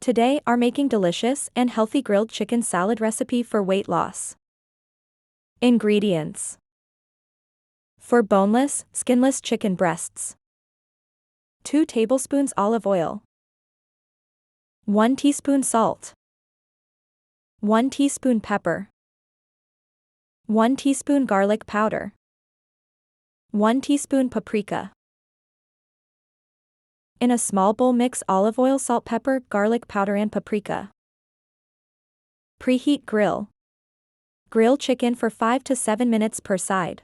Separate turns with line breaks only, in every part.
Today are making delicious and healthy grilled chicken salad recipe for weight loss. Ingredients. For boneless, skinless chicken breasts. 2 tablespoons olive oil. 1 teaspoon salt. 1 teaspoon pepper. 1 teaspoon garlic powder. 1 teaspoon paprika. In a small bowl, mix olive oil, salt, pepper, garlic powder and paprika. Preheat grill. Grill chicken for 5 to 7 minutes per side.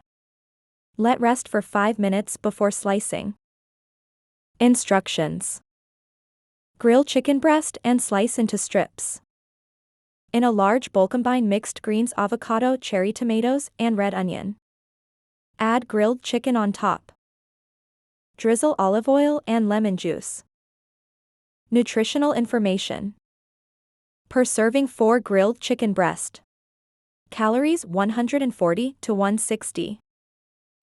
Let rest for 5 minutes before slicing. Instructions. Grill chicken breast and slice into strips. In a large bowl, combine mixed greens, avocado, cherry tomatoes, and red onion. Add grilled chicken on top. Drizzle olive oil and lemon juice. Nutritional information. Per serving for grilled chicken breast. Calories 140 to 160.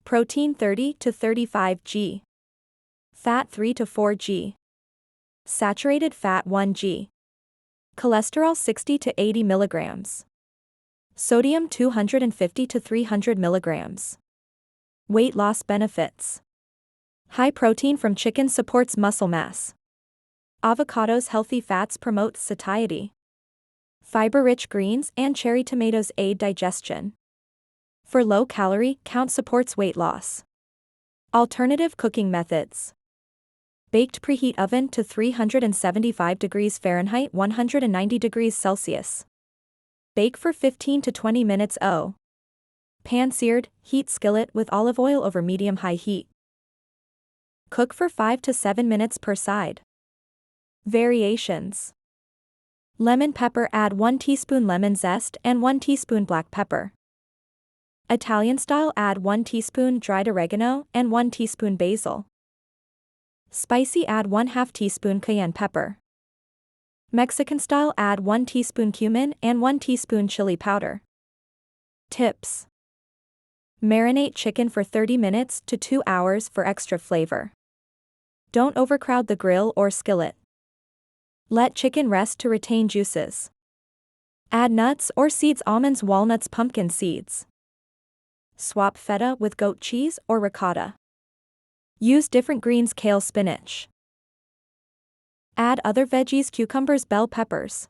Protein 30 to 35 g. Fat 3 to 4 g. Saturated fat 1 g. Cholesterol 60 to 80 milligrams. Sodium 250 to 300 milligrams. Weight loss benefits. High protein from chicken supports muscle mass. Avocados' healthy fats promote satiety. Fiber-rich greens and cherry tomatoes aid digestion. For low-calorie count supports weight loss. Alternative cooking methods. Baked, preheat oven to 375 degrees Fahrenheit 190 degrees Celsius. Bake for 15 to 20 minutes. Pan seared, heat skillet with olive oil over medium-high heat. Cook for 5 to 7 minutes per side. Variations. Lemon pepper, add 1 teaspoon lemon zest and 1 teaspoon black pepper. Italian style, add 1 teaspoon dried oregano and 1 teaspoon basil. Spicy, add 1/2 teaspoon cayenne pepper. Mexican style, add 1 teaspoon cumin and 1 teaspoon chili powder. Tips. Marinate chicken for 30 minutes to 2 hours for extra flavor. Don't overcrowd the grill or skillet. Let chicken rest to retain juices. Add nuts or seeds, almonds, walnuts, pumpkin seeds. Swap feta with goat cheese or ricotta. Use different greens, kale, spinach. Add other veggies, cucumbers, bell peppers.